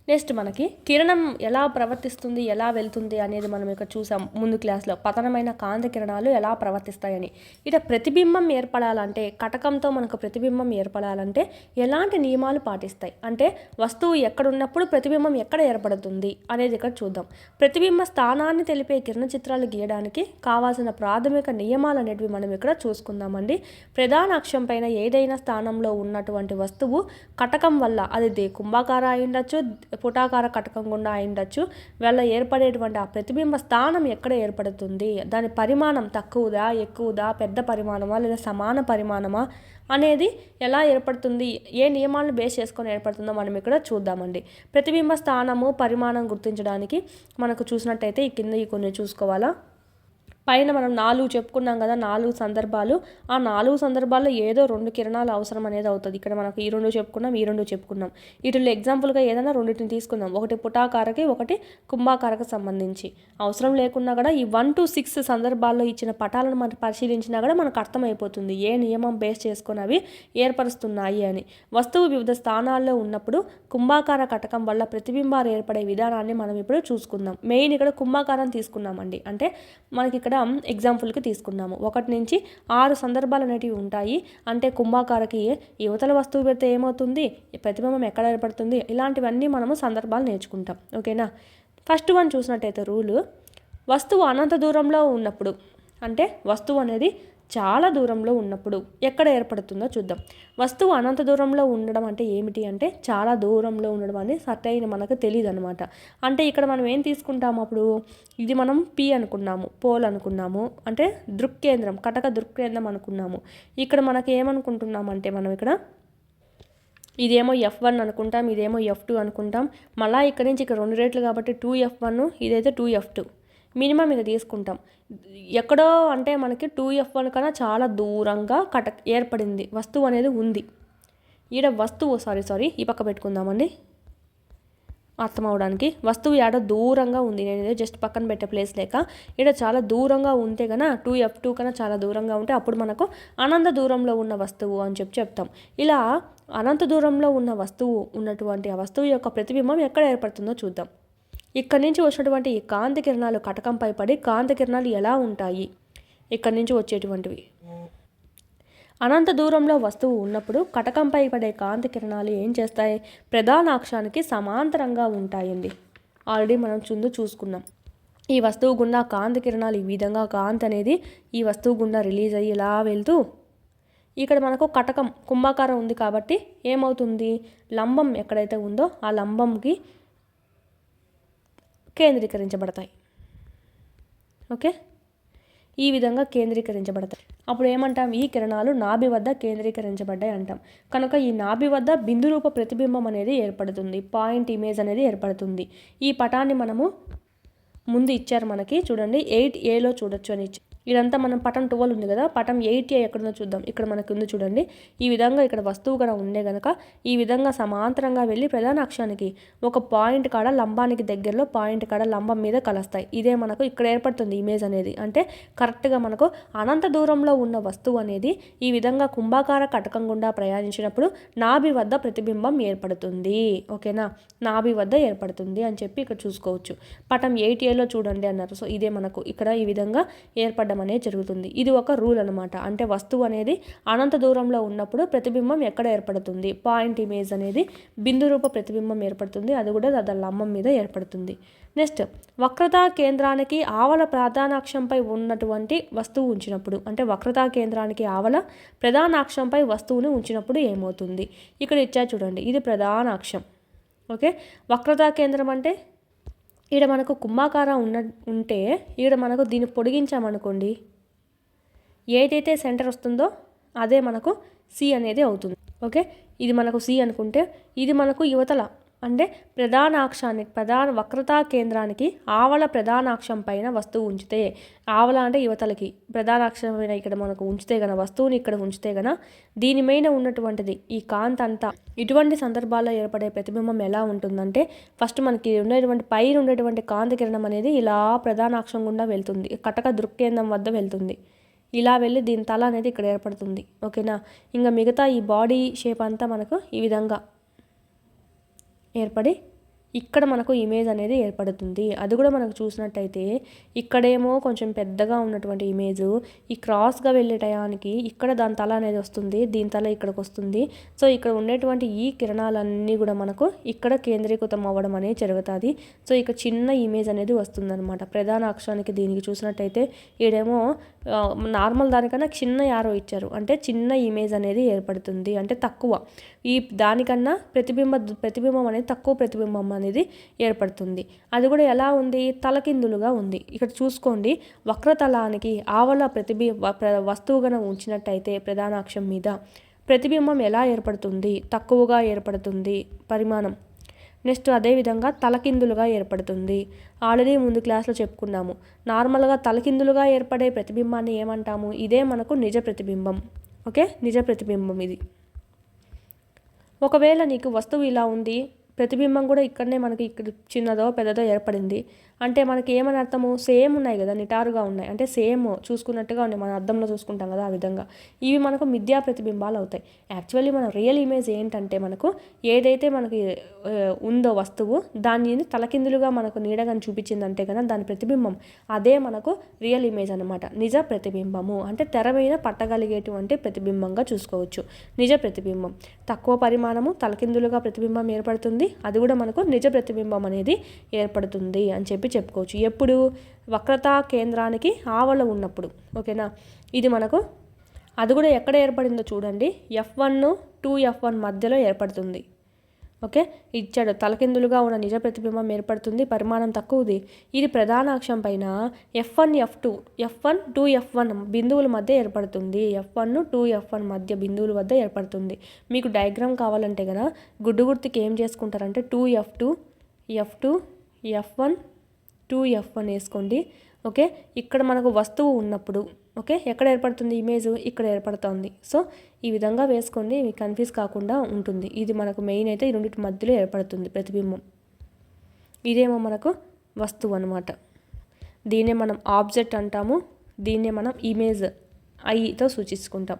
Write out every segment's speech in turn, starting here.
Next మనకి కిరణం ఎలా ప్రవర్తిస్తుంది, ఎలా వెళ్తుంది అనేది మనం ఇక్కడ చూసాం ముందు క్లాస్లో. పతనమైన కాంతి కిరణాలు ఎలా ప్రవర్తిస్తాయని. ఇట ప్రతిబింబం ఏర్పడాలంటే, కటకంతో మనకు ప్రతిబింబం ఏర్పడాలంటే ఎలాంటి నియమాలు పాటిస్తాయి అంటే, వస్తువు ఎక్కడున్నప్పుడు ప్రతిబింబం ఎక్కడ ఏర్పడుతుంది అనేది ఇక్కడ చూద్దాం. ప్రతిబింబ స్థానాన్ని తెలిపే కిరణ చిత్రాలు గీయడానికి కావాల్సిన ప్రాథమిక నియమాలు అనేటివి మనం ఇక్కడ చూసుకుందామండి. ప్రధాన అక్షం పైన ఏదైనా స్థానంలో ఉన్నటువంటి వస్తువు కటకం వల్ల, అది కుంభాకార అయి ఉండొచ్చు, పుటాకార కటకం గుండా అయిండొచ్చు, వల్ల ఏర్పడేటువంటి ఆ ప్రతిబింబ స్థానం ఎక్కడ ఏర్పడుతుంది, దాని పరిమాణం తక్కువదా, ఎక్కువదా, పెద్ద పరిమాణమా లేదా సమాన పరిమాణమా అనేది ఎలా ఏర్పడుతుంది, ఏ నియమాలను బేస్ చేసుకొని ఏర్పడుతుందో మనం ఇక్కడ చూద్దామండి. ప్రతిబింబ స్థానము పరిమాణం గుర్తించడానికి మనకు చూసినట్టయితే ఈ కింద కొన్ని చూసుకోవాలా. పైన మనం 4 చెప్పుకున్నాం కదా, 4 సందర్భాలు. ఆ 4 సందర్భాల్లో ఏదో 2 కిరణాలు అవసరం అనేది అవుతుంది. ఇక్కడ మనకు ఈ 2 చెప్పుకున్నాం, ఈ 2 చెప్పుకున్నాం. వీటిలో ఎగ్జాంపుల్గా ఏదైనా రెండింటిని తీసుకుందాం. ఒకటి పుటాకారకి, ఒకటి కుంభాకారకు సంబంధించి. అవసరం లేకున్నా కూడా ఈ 1 to 6 సందర్భాల్లో ఇచ్చిన పటాలను మనం పరిశీలించినా కూడా మనకు అర్థమైపోతుంది ఏ నియమం బేస్ చేసుకొని అవి ఏర్పరుస్తున్నాయి అని. వస్తువు వివిధ స్థానాల్లో ఉన్నప్పుడు కుంభాకార కటకం వల్ల ప్రతిబింబాలు ఏర్పడే విధానాన్ని మనం ఇప్పుడు చూసుకుందాం. మెయిన్ ఇక్కడ కుంభాకారం తీసుకున్నామండి. అంటే మనకి ఇక్కడ ఎగ్జాంపుల్కి తీసుకున్నాము. 1 నుంచి 6 సందర్భాలు అనేటివి ఉంటాయి. అంటే కుంభాకారకి యువతల వస్తువు పెడితే ఏమవుతుంది, ప్రతిబింబం ఎక్కడ ఏర్పడుతుంది, ఇలాంటివన్నీ మనము సందర్భాలు నేర్చుకుంటాం. ఓకేనా. ఫస్ట్ వన్ చూసినట్టయితే రూలు, వస్తువు అనంత దూరంలో ఉన్నప్పుడు, అంటే వస్తువు అనేది చాలా దూరంలో ఉన్నప్పుడు ఎక్కడ ఏర్పడుతుందో చూద్దాం. వస్తువు అనంత దూరంలో ఉండడం అంటే ఏమిటి అంటే, చాలా దూరంలో ఉండడం అని సర్టైన్ మనకు తెలియదు అనమాట. అంటే ఇక్కడ మనం ఏం తీసుకుంటాము, అప్పుడు ఇది మనం పి అనుకున్నాము, పోల్ అనుకున్నాము, అంటే దృక్కేంద్రం, కటక దృక్కేంద్రం అనుకున్నాము. ఇక్కడ మనకి ఏమనుకుంటున్నామంటే, మనం ఇక్కడ ఇదేమో F1 అనుకుంటాం, ఇదేమో F2 అనుకుంటాం. మళ్ళీ ఇక్కడ నుంచి ఇక్కడ 2 రేట్లు కాబట్టి 2F1, ఇదైతే 2F2 మినిమం ఇది తీసుకుంటాం. ఎక్కడో అంటే మనకి 2F1 కన్నా చాలా దూరంగా ఏర్పడింది వస్తువు అనేది ఉంది. ఈడ వస్తువు సారీ ఈ పక్క పెట్టుకుందామండి అర్థం అవడానికి. వస్తువు ఏడ దూరంగా ఉంది, నేను జస్ట్ పక్కన పెట్టే ప్లేస్ లేక ఈడ చాలా దూరంగా ఉంటే కన్నా 2F2 కన్నా చాలా దూరంగా ఉంటే అప్పుడు మనకు అనంత దూరంలో ఉన్న వస్తువు అని చెప్తాం. ఇలా అనంత దూరంలో ఉన్న వస్తువు ఉన్నటువంటి ఆ వస్తువు యొక్క ప్రతిబింబం ఎక్కడ ఏర్పడుతుందో చూద్దాం. ఇక్కడి నుంచి వచ్చినటువంటి ఈ కాంతి కిరణాలు కటకంపై పడి కాంతి కిరణాలు ఎలా ఉంటాయి, ఇక్కడి నుంచి వచ్చేటువంటివి. అనంత దూరంలో వస్తువు ఉన్నప్పుడు కటకంపై పడే కాంతి కిరణాలు ఏం చేస్తాయి, ప్రధాన అక్షానికి సమాంతరంగా ఉంటాయండి. ఆల్రెడీ మనం చూసుకున్నాం. ఈ వస్తువు గుండా కాంతి కిరణాలు ఈ విధంగా కాంతి అనేది ఈ వస్తువు గుండా రిలీజ్ అయ్యి ఇలా వెళ్తూ, ఇక్కడ మనకు కటకం కుంభాకారం ఉంది కాబట్టి ఏమవుతుంది, లంబం ఎక్కడైతే ఉందో ఆ లంబంకి కేంద్రీకరించబడతాయి. ఓకే, ఈ విధంగా కేంద్రీకరించబడతాయి. అప్పుడు ఏమంటాం, ఈ కిరణాలు నాభి వద్ద కేంద్రీకరించబడ్డాయి అంటాం. కనుక ఈ నాభి వద్ద బిందురూప ప్రతిబింబం అనేది ఏర్పడుతుంది, పాయింట్ ఇమేజ్ అనేది ఏర్పడుతుంది. ఈ పటాన్ని మనము ముందు ఇచ్చారు మనకి, చూడండి 8Aలో చూడొచ్చు అని ఇచ్చారు. ఇదంతా మనం పటం 12 ఉంది కదా, పటం 8A ఎక్కడుందో చూద్దాం. ఇక్కడ మనకు ఉంది చూడండి. ఈ విధంగా ఇక్కడ వస్తువు కూడా ఉండే కనుక ఈ విధంగా సమాంతరంగా వెళ్ళి ప్రధాన అక్షానికి ఒక పాయింట్ కాడ, లంబానికి దగ్గరలో పాయింట్ కాడ లంబం మీద కలుస్తాయి. ఇదే మనకు ఇక్కడ ఏర్పడుతుంది ఇమేజ్ అనేది. అంటే కరెక్ట్గా మనకు అనంత దూరంలో ఉన్న వస్తువు అనేది ఈ విధంగా కుంభాకార కటకం గుండా ప్రయాణించినప్పుడు నాభి వద్ద ప్రతిబింబం ఏర్పడుతుంది. ఓకేనా, నాభి వద్ద ఏర్పడుతుంది అని చెప్పి ఇక్కడ చూసుకోవచ్చు. పటం 8Aలో చూడండి అన్నారు. సో ఇదే మనకు ఇక్కడ ఈ విధంగా ఏర్పడ అనేది జరుగుతుంది. ఇది ఒక రూల్ అనమాట. అంటే వస్తువు అనేది అనంత దూరంలో ఉన్నప్పుడు ప్రతిబింబం ఎక్కడ ఏర్పడుతుంది, పాయింట్ ఇమేజ్ అనేది బిందు రూప ప్రతిబింబం ఏర్పడుతుంది. అది కూడా దాని లంబం మీద ఏర్పడుతుంది. నెక్స్ట్, వక్రతా కేంద్రానికి ఆవల ప్రధానాక్షంపై ఉన్నటువంటి వస్తువు ఉంచినప్పుడు, అంటే వక్రతా కేంద్రానికి ఆవల ప్రధానాక్షంపై వస్తువుని ఉంచినప్పుడు ఏమవుతుంది, ఇక్కడ ఇచ్చా చూడండి. ఇది ప్రధాన అక్షం. ఓకే, వక్రతా కేంద్రం అంటే ఈడ మనకు కుంభాకారం ఉంటే ఈడ మనకు దీన్ని పొడిగించామనుకోండి, ఏదైతే సెంటర్ వస్తుందో అదే మనకు సి అనేది అవుతుంది. ఓకే, ఇది మనకు సి అనుకుంటే ఇది మనకు యువతల అంటే ప్రధాన వక్రతా కేంద్రానికి ఆవల ప్రధానాక్షం పైన వస్తువు ఉంచితే, ఆవల అంటే యువతలకి ప్రధానాక్షం పైన ఇక్కడ మనకు ఉంచితే గన, వస్తువుని ఇక్కడ ఉంచితే గన దీని మీద ఉన్నటువంటిది ఈ కాంతి అంతా ఇటువంటి సందర్భాల్లో ఏర్పడే ప్రతిబింబం ఎలా ఉంటుందంటే, ఫస్ట్ మనకి ఉండేటువంటి పైన ఉండేటువంటి కాంతి కిరణం అనేది ఇలా ప్రధానాక్షం గుండా వెళ్తుంది, కటక దృక్కేంద్రం వద్ద వెళ్తుంది. ఇలా వెళ్ళి దీని తల అనేది ఇక్కడ ఏర్పడుతుంది. ఓకేనా, ఇంకా మిగతా ఈ బాడీ షేప్ అంతా మనకు ఈ విధంగా ఏర్పడి ఇక్కడ మనకు ఇమేజ్ అనేది ఏర్పడుతుంది. అది కూడా మనకు చూసినట్టయితే ఇక్కడేమో కొంచెం పెద్దగా ఉన్నటువంటి ఇమేజ్ ఈ క్రాస్గా వెళ్ళే టయానికి ఇక్కడ దాని తల అనేది వస్తుంది, దీని తల ఇక్కడికి వస్తుంది. సో ఇక్కడ ఉండేటువంటి ఈ కిరణాలన్నీ కూడా మనకు ఇక్కడ కేంద్రీకృతం అవ్వడం అనేది జరుగుతుంది. సో ఇక్కడ చిన్న ఇమేజ్ అనేది వస్తుందన్నమాట. ప్రధాన అక్షరానికి దీనికి చూసినట్టయితే ఈడేమో నార్మల్ దానికన్నా చిన్న యారో ఇచ్చారు, అంటే చిన్న ఇమేజ్ అనేది ఏర్పడుతుంది, అంటే తక్కువ ఈ దానికన్నా ప్రతిబింబం అనేది తక్కువ ప్రతిబింబం అనేది ఏర్పడుతుంది. అది కూడా ఎలా ఉంది, తలకిందులుగా ఉంది. ఇక్కడ చూసుకోండి, వక్రతలానికి ఆవల వస్తువు గన ఉంచినట్టయితే ప్రధాన అక్షం మీద ప్రతిబింబం ఎలా ఏర్పడుతుంది, తక్కువగా ఏర్పడుతుంది పరిమాణం. నెక్స్ట్ అదేవిధంగా తలకిందులుగా ఏర్పడుతుంది. ఆల్రెడీ ముందు క్లాస్లో చెప్పుకున్నాము, నార్మల్గా తలకిందులుగా ఏర్పడే ప్రతిబింబాన్ని ఏమంటాము, ఇదే మనకు నిజ ప్రతిబింబం. ఓకే, నిజ ప్రతిబింబం ఇది. ఒకవేళ నీకు వస్తువు ఇలా ఉంది, ప్రతిబింబం కూడా ఇక్కడనే మనకి ఇక్కడ చిన్నదో పెద్దదో ఏర్పడింది అంటే మనకి ఏమని అర్థము, సేమ్ ఉన్నాయి కదా, నిటారుగా ఉన్నాయి అంటే సేమ్ చూసుకున్నట్టుగా ఉన్నాయి, మన అద్దంలో చూసుకుంటాం కదా ఆ విధంగా. ఇవి మనకు మిథ్యా ప్రతిబింబాలు అవుతాయి. యాక్చువల్లీ మన రియల్ ఇమేజ్ ఏంటంటే మనకు ఏదైతే మనకి ఉందో వస్తువు దాన్ని తలకిందులుగా మనకు నీడగాని చూపించిందంటే కదా దాని ప్రతిబింబం, అదే మనకు రియల్ ఇమేజ్ అనమాట. నిజ ప్రతిబింబము అంటే తెర మీద పట్టగలిగేటువంటి ప్రతిబింబంగా చూసుకోవచ్చు. నిజ ప్రతిబింబం తక్కువ పరిమాణము తలకిందులుగా ప్రతిబింబం ఏర్పడుతుంది, అది కూడా మనకు నిజ ప్రతిబింబం అనేది ఏర్పడుతుంది అని చెప్పుకోవచ్చు. ఎప్పుడు, వక్రతా కేంద్రానికి ఆవల ఉన్నప్పుడు. ఓకేనా, ఇది మనకు అది కూడా ఎక్కడ ఏర్పడిందో చూడండి, F1 2F1 మధ్యలో ఏర్పడుతుంది. ఓకే, ఇచ్చాడు తలకిందులుగా ఉన్న నిజ ప్రతిబింబం ఏర్పడుతుంది, పరిమాణం తక్కువది. ఇది ప్రధాన అక్షం పైన F1 2F1 బిందువుల మధ్య ఏర్పడుతుంది. F1 2F1 మధ్య బిందువుల వద్ద ఏర్పడుతుంది. మీకు డయాగ్రామ్ కావాలంటే కదా గుడ్డు గుర్తుకి ఏం చేసుకుంటారంటే 2F2 F2 F1 2F1 వేసుకోండి. ఓకే, ఇక్కడ మనకు వస్తువు ఉన్నప్పుడు ఓకే ఎక్కడ ఏర్పడుతుంది ఇమేజ్, ఇక్కడ ఏర్పడుతుంది. సో ఈ విధంగా వేసుకోండి, మీకు కన్ఫ్యూజ్ కాకుండా ఉంటుంది. ఇది మనకు మెయిన్ అయితే ఈ రెండింటి మధ్యలో ఏర్పడుతుంది ప్రతిబింబం. ఇదేమో మనకు వస్తువు అనమాట. దీన్నే మనం ఆబ్జెక్ట్ అంటాము, దీన్నే మనం ఇమేజ్ ఐతో సూచించుకుంటాం.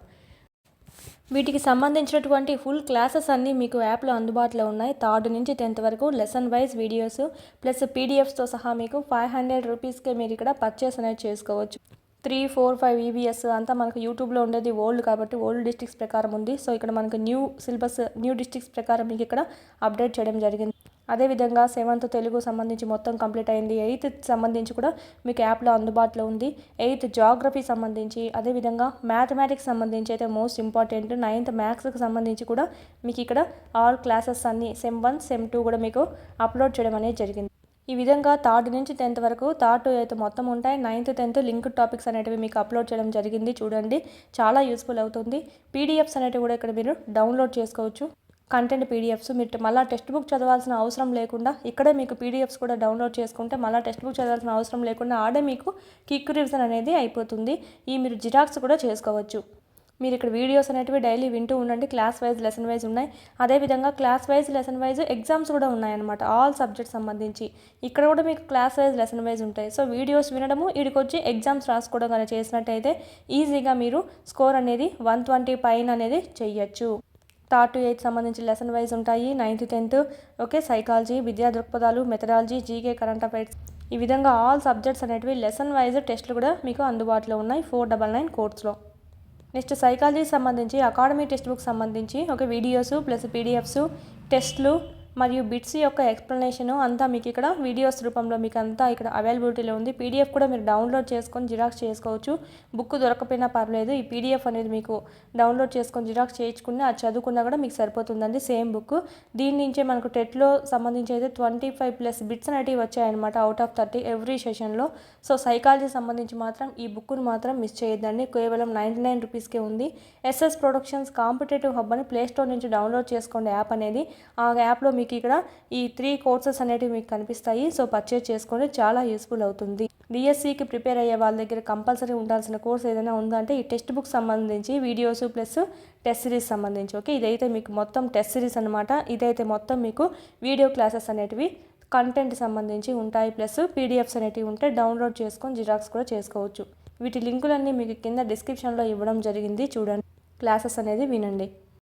వీటికి సంబంధించినటువంటి ఫుల్ క్లాసెస్ అన్నీ మీకు యాప్లో అందుబాటులో ఉన్నాయి. 3rd నుంచి 10th వరకు లెసన్ వైజ్ వీడియోస్ ప్లస్ పీడిఎఫ్స్తో సహా మీకు 500 రూపీస్కే మీరు ఇక్కడ పర్చేస్ అనేది చేసుకోవచ్చు. 3, 4, 5 ఈవీఎస్ అంతా మనకు యూట్యూబ్లో ఉండేది ఓల్డ్ కాబట్టి ఓల్డ్ డిస్ట్రిక్ట్స్ ప్రకారం ఉంది. సో ఇక్కడ మనకు న్యూ సిలబస్ న్యూ డిస్ట్రిక్ట్స్ ప్రకారం మీకు ఇక్కడ అప్డేట్ చేయడం జరిగింది. అదేవిధంగా 7th తెలుగు సంబంధించి మొత్తం కంప్లీట్ అయింది. 8th సంబంధించి కూడా మీకు యాప్లో అందుబాటులో ఉంది. 8th జాగ్రఫీ సంబంధించి, అదేవిధంగా మ్యాథమెటిక్స్ సంబంధించి అయితే మోస్ట్ ఇంపార్టెంట్ 9th మ్యాథ్స్కి సంబంధించి కూడా మీకు ఇక్కడ ఆల్ క్లాసెస్ అన్నీ సెమ్ 1 సెమ్ 2 కూడా మీకు అప్లోడ్ చేయడం అనేది జరిగింది. ఈ విధంగా 3rd నుంచి 10th వరకు 3rd to 8th మొత్తం ఉంటాయి. 9th 10th లింక్డ్ టాపిక్స్ అనేటివి మీకు అప్లోడ్ చేయడం జరిగింది. చూడండి, చాలా యూస్ఫుల్ అవుతుంది. పీడిఎఫ్స్ అనేటివి కూడా ఇక్కడ మీరు డౌన్లోడ్ చేసుకోవచ్చు. కంటెంట్ పీడిఎఫ్స్ మీరు మళ్ళీ టెక్స్ట్ బుక్ చదవాల్సిన అవసరం లేకుండా ఇక్కడే మీకు పీడిఎఫ్స్ కూడా డౌన్లోడ్ చేసుకుంటే మళ్ళీ టెక్స్ట్ బుక్ చదవాల్సిన అవసరం లేకుండా ఆడే మీకు క్విక్ రివిజన్ అనేది అయిపోతుంది. ఈ మీరు జిరాక్స్ కూడా చేసుకోవచ్చు. మీరు ఇక్కడ వీడియోస్ అనేటివి డైలీ వింటూ ఉండండి. క్లాస్ వైజ్ లెసన్ వైజ్ ఉన్నాయి. అదేవిధంగా class wise lesson wise exams కూడా ఉన్నాయన్నమాట. ఆల్ సబ్జెక్ట్స్ సంబంధించి ఇక్కడ కూడా మీకు క్లాస్ వైజ్ లెసన్ వైజ్ ఉంటాయి. సో వీడియోస్ వినడము వీడికొచ్చి ఎగ్జామ్స్ రాసుకోవడం కానీ చేసినట్టయితే ఈజీగా మీరు స్కోర్ అనేది 120 పైన అనేది చెయ్యొచ్చు. 3rd to 8th సంబంధించి లెసన్ వైజ్ ఉంటాయి. 9th 10th ఓకే సైకాలజీ, విద్యా దృక్పథాలు, మెథడాలజీ, జీకే, కరెంట్ అఫైర్స్ ఈ విధంగా ఆల్ సబ్జెక్ట్స్ అనేటివి లెసన్ వైజ్ టెస్టులు కూడా మీకు అందుబాటులో ఉన్నాయి 499 కోర్స్లో. నెక్స్ట్ సైకాలజీకి సంబంధించి అకాడమీ టెక్స్ట్ బుక్ సంబంధించి ఒక వీడియోస్ ప్లస్ పీడిఎఫ్స్ టెస్ట్లు మరియు బిట్స్ యొక్క ఎక్స్ప్లెనేషను అంతా మీకు ఇక్కడ వీడియోస్ రూపంలో మీకు అంతా ఇక్కడ అవైలబిలిటీలో ఉంది. పీడిఎఫ్ కూడా మీరు డౌన్లోడ్ చేసుకొని జిరాక్స్ చేసుకోవచ్చు. బుక్ దొరకపోయినా పర్లేదు, ఈ పీడిఎఫ్ అనేది మీకు డౌన్లోడ్ చేసుకొని జిరాక్స్ చేయించుకుని అది చదువుకున్నా కూడా మీకు సరిపోతుందండి. Same book. దీని నుంచే మనకు టెట్లో సంబంధించి అయితే 25+ బిట్స్ అనేటివి వచ్చాయన్నమాట అవుట్ ఆఫ్ 30 ఎవ్రీ సెషన్లో. సో సైకాలజీ సంబంధించి మాత్రం ఈ బుక్ను మాత్రం మిస్ చేయొద్దండి. కేవలం 99 రూపీస్కే ఉంది. ఎస్ఎస్ ప్రొడక్షన్స్ కాంపిటేటివ్ హబ్ అని ప్లేస్టోర్ నుంచి డౌన్లోడ్ చేసుకోండి యాప్ అనేది. ఆ యాప్లో మీకు ఇక్కడ ఈ 3 కోర్సెస్ అనేటివి మీకు కనిపిస్తాయి. సో పర్చేజ్ చేసుకోండి, చాలా యూస్ఫుల్ అవుతుంది. డిఎస్సికి ప్రిపేర్ అయ్యే వాళ్ళ దగ్గర కంపల్సరీ ఉండాల్సిన కోర్స్ ఏదైనా ఉందంటే ఈ టెక్స్ట్ బుక్ సంబంధించి వీడియోస్ ప్లస్ టెస్ట్ సిరీస్ సంబంధించి. ఓకే, ఇదైతే మీకు మొత్తం టెస్ట్ సిరీస్ అనమాట. ఇదైతే మొత్తం మీకు వీడియో క్లాసెస్ అనేటివి కంటెంట్ సంబంధించి ఉంటాయి. ప్లస్ పీడిఎఫ్స్ అనేటివి ఉంటే డౌన్లోడ్ చేసుకొని జిరాక్స్ కూడా చేసుకోవచ్చు. వీటి లింకులన్నీ మీకు కింద డిస్క్రిప్షన్లో ఇవ్వడం జరిగింది. చూడండి, క్లాసెస్ అనేది వినండి.